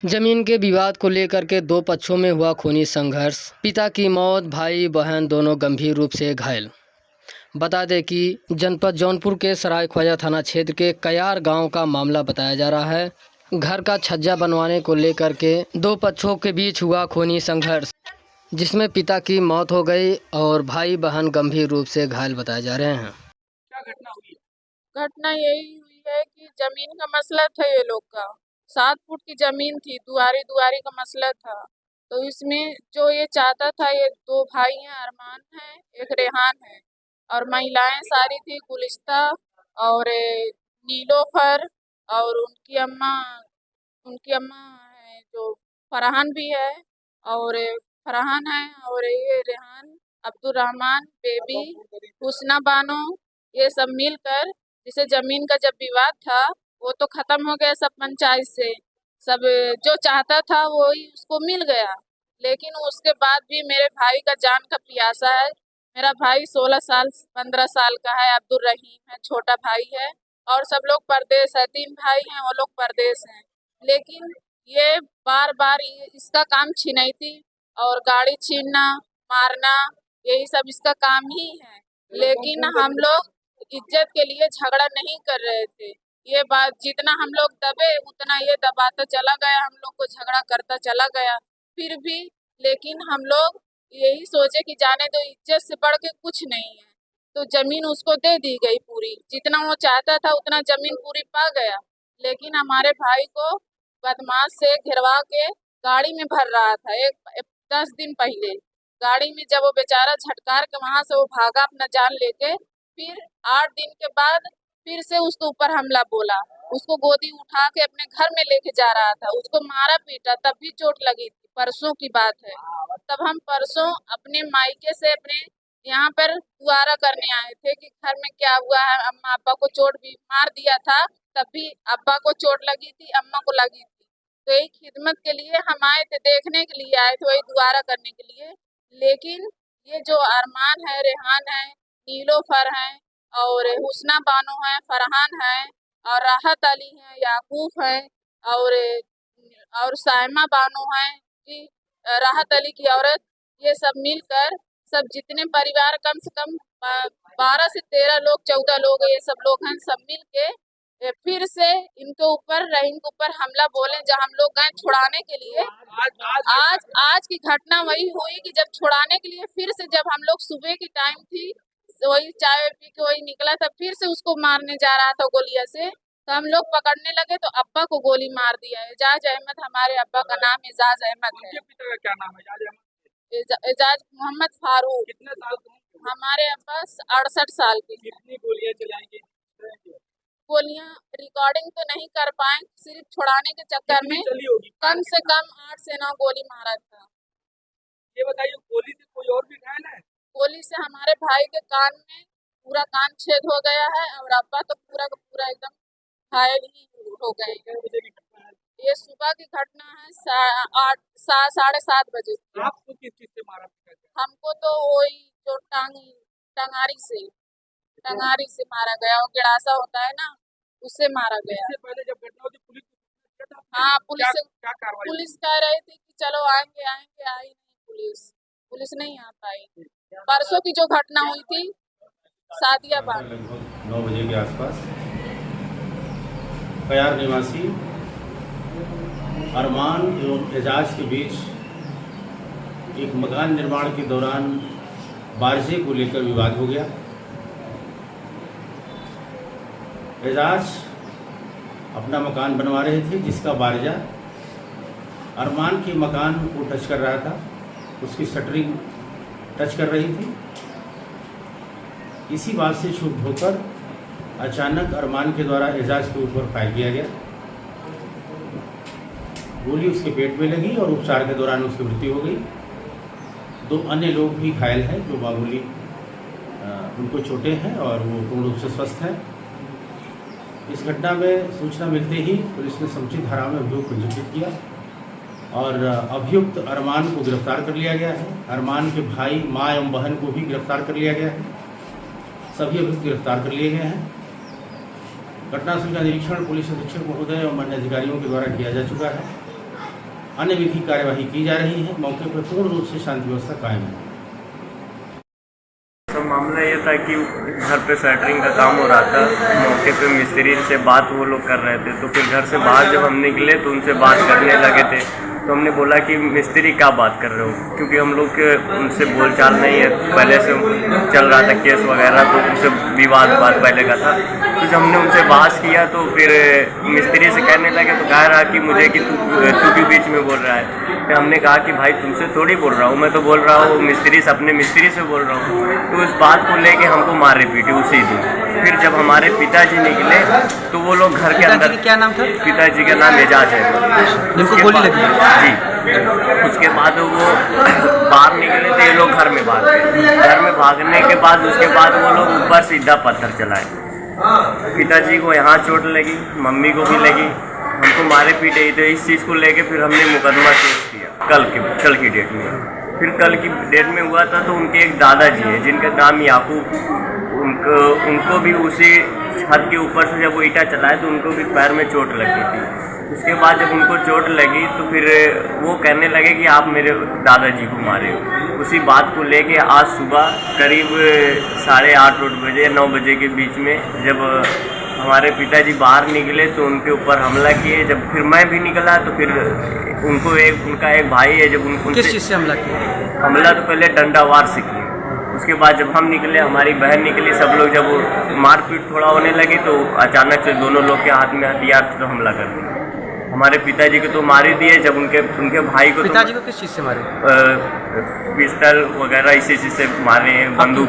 जमीन के विवाद को लेकर के दो पक्षों में हुआ खूनी संघर्ष। पिता की मौत, भाई बहन दोनों गंभीर रूप से घायल। बता दें कि जनपद जौनपुर के सराय ख्वाजा थाना क्षेत्र के कयार गांव का मामला बताया जा रहा है। घर का छज्जा बनवाने को लेकर के दो पक्षों के बीच हुआ खूनी संघर्ष, जिसमें पिता की मौत हो गई और भाई बहन गंभीर रूप से घायल बताए जा रहे हैं। क्या घटना हुई? घटना यही हुई है कि जमीन का मसला था। ये लोग का 7 फुट की जमीन थी, दुआरी दुआरी का मसला था। तो इसमें जो ये चाहता था, ये 2 भाई हैं, अरमान है, एक रेहान है, और महिलाएं सारी थी गुलिस्ता और नीलोफर, और उनकी अम्मा है जो फरहान भी है, और फरहान है, और ये रेहान, अब्दुल रहमान, बेबी, हुस्ना बानो, ये सब मिलकर, जिसे जमीन का जब विवाद था वो तो खत्म हो गया सब पंचायत से। सब जो चाहता था वो ही उसको मिल गया। लेकिन उसके बाद भी मेरे भाई का जान का प्यासा है। मेरा भाई 16 साल 15 साल का है, अब्दुल रहीम है, छोटा भाई है, और सब लोग परदेश है। 3 भाई हैं, वो लोग परदेश हैं। लेकिन ये बार बार इसका काम छिनैती और गाड़ी छीनना, मारना, यही सब इसका काम ही है। लेकिन हम लोग इज्जत के लिए झगड़ा नहीं कर रहे थे। ये बात जितना हम लोग दबे उतना ये दबाता चला गया, हम लोग को झगड़ा करता चला गया। फिर भी लेकिन हम लोग यही सोचे कि जाने दो, इज्जत से बढ़ के कुछ नहीं है। तो जमीन उसको दे दी गई पूरी, जितना वो चाहता था उतना जमीन पूरी पा गया। लेकिन हमारे भाई को बदमाश से घिरवा के गाड़ी में भर रहा था। एक 10 दिन पहले गाड़ी में जब वो बेचारा झटकार के वहां से वो भागा अपना जान लेके, फिर 8 दिन के बाद फिर से उसके ऊपर हमला बोला। उसको गोदी उठा के अपने घर में लेके जा रहा था, उसको मारा पीटा, तब भी चोट लगी थी। परसों की बात है। तब हम परसों अपने मायके से अपने यहाँ पर दुआरा करने आए थे कि घर में क्या हुआ है। अम्मा अब्बा को चोट भी मार दिया था, तब भी अब्बा को चोट लगी थी, अम्मा को लगी थी। तो एक खिदमत के लिए हम आए थे, देखने के लिए आए थे, वही दुआरा करने के लिए। लेकिन ये जो अरमान है, रेहान है, नीलोफर है, और हुस्ना बानो है, फरहान है, और राहत अली है, याकूब है, और सायमा बानो है कि राहत अली की औरत, ये सब मिलकर, सब जितने परिवार कम से कम 12 से 13 लोग, 14 लोग, ये सब लोग हैं, सब मिल के फिर से इनके ऊपर, रहीम के ऊपर हमला बोले। जब हम लोग गए छुड़ाने के लिए, आज की घटना वही हुई कि जब छुड़ाने के लिए फिर से, जब हम लोग सुबह की टाइम थी, वही चाय पी के वही निकला था, फिर से उसको मारने जा रहा था गोलियां से। तो हम लोग पकड़ने लगे तो अब्बा को गोली मार दिया। एजाज अहमद, हमारे अब्बा का नाम एजाज अहमद है। पिता का क्या नाम है? एजाज अहमद। एजाज मोहम्मद फारूक। कितने साल के हैं? हमारे अब्बा 68 साल के। कितनी गोलियां चलाएंगे? गोलियां रिकॉर्डिंग तो नहीं कर पाए, सिर्फ छुड़ाने के चक्कर में चली होगी? कम से कम 8 से 9 गोली मारा था। ये बताइए, गोली से कोई और भी घायल है? गोली से हमारे भाई के कान में पूरा कान छेद हो गया है, और अब्बा तो पूरा का पूरा एकदम घायल ही हो गए। कितने बजे की घटना है? ये सुबह की घटना है, 7:30 बजे। आपको किस चीज से मारा पिता? हमको तो वही जो टंगारी से मारा गया, वो गिड़ासा होता है ना, उससे मारा गया। इससे पहले जब घटना हुई पुलिस को सूचना दिया था आपने? हाँ, पुलिस क्या कार्रवाई? पुलिस कह रही थी कि चलो आएंगे आएंगे, आई नहीं पुलिस नहीं आ पाई। परसों की जो घटना हुई थी सादियाबाद, लगभग 9 बजे के आसपास कयार निवासी अरमान एवं एजाज के बीच एक मकान निर्माण के दौरान बारजे को लेकर विवाद हो गया। एजाज अपना मकान बनवा रहे थे, जिसका बारजा अरमान के मकान को टच कर रहा था, उसकी शटरिंग टच कर रही थी। इसी बात से क्षुब्ध होकर अचानक अरमान के द्वारा एजाज के ऊपर फायर किया गया। गोली उसके पेट में लगी और उपचार के दौरान उसकी मृत्यु हो गई। 2 अन्य लोग भी घायल हैं, जो मामूली उनको चोटें हैं और वो पूर्ण रूप से स्वस्थ हैं। इस घटना में सूचना मिलते ही पुलिस ने समुचित धारा में अभियोग पंजीकृत किया और अभियुक्त अरमान को गिरफ्तार कर लिया गया है। अरमान के भाई, माँ एवं बहन को भी गिरफ्तार कर लिया गया है। सभी अभियुक्त गिरफ्तार कर लिए गए हैं। घटनास्थल का निरीक्षण पुलिस अधीक्षक महोदय एवं अन्य अधिकारियों के द्वारा किया जा चुका है। अन्य विधिक कार्यवाही की जा रही है। मौके पर पूर्ण रूप से शांति व्यवस्था कायम है। तो मामला ये था कि घर पे शटरिंग का काम हो रहा था। मौके पे मिस्त्री से बात वो लोग कर रहे थे, तो फिर घर से बाहर जब हम निकले तो उनसे बात करने लगे थे। तो हमने बोला कि मिस्त्री क्या बात कर रहे हो, क्योंकि हम लोग के उनसे बोलचाल नहीं है, पहले से चल रहा था केस वगैरह, तो उनसे विवाद पहले का था। तो जब हमने उनसे बहस किया तो फिर मिस्त्री से कहने लगे, तो कह रहा कि मुझे कि तू भी बीच में बोल रहा है। तो हमने कहा कि भाई तुमसे थोड़ी बोल रहा हूँ, मैं तो बोल रहा हूँ मिस्त्री से, अपने मिस्त्री से बोल रहा हूँ। तो इस बात को लेके हमको मारे पीटे उसी दिन। फिर जब हमारे पिताजी निकले तो वो लोग घर के अंदर, क्या नाम था? पिताजी का नाम एजाज है। जिनको गोली लगी? जी। उसके बाद वो बाहर निकले तो ये लोग घर में भाग गए। घर में भागने के बाद उसके बाद वो लोग ऊपर सीधा पत्थर चलाए। पिताजी को यहाँ चोट लगी, मम्मी को भी लगी, हमको मारे पीटे। तो इस चीज़ को लेके फिर हमने मुकदमा केस किया कल की डेट में। फिर कल की डेट में हुआ था तो उनके एक दादाजी है जिनका नाम याकूब, उनको भी उसी छत के ऊपर से जब वो ईंटा चलाए तो उनको भी पैर में चोट लगी थी। उसके बाद जब उनको चोट लगी तो फिर वो कहने लगे कि आप मेरे दादाजी को मारे हो। उसी बात को लेके आज सुबह करीब 8:30 बजे 9 बजे के बीच में जब हमारे पिताजी बाहर निकले तो उनके ऊपर हमला किए। जब फिर मैं भी निकला तो फिर उनका एक भाई है, जब उनको किस चीज़ से हमला किया? हमला तो पहले डंडावार से किया। उसके बाद जब हम निकले, हमारी बहन निकली, सब लोग जब मारपीट थोड़ा होने लगी तो अचानक से दोनों लोग के हाथ में हथियार तो हमला कर दिया। हमारे पिताजी को तो मार ही दिए, जब उनके भाई को, पिताजी को किस चीज़ से मारे? पिस्टल वगैरह इसी चीज़ से मारे हैं, बंदूक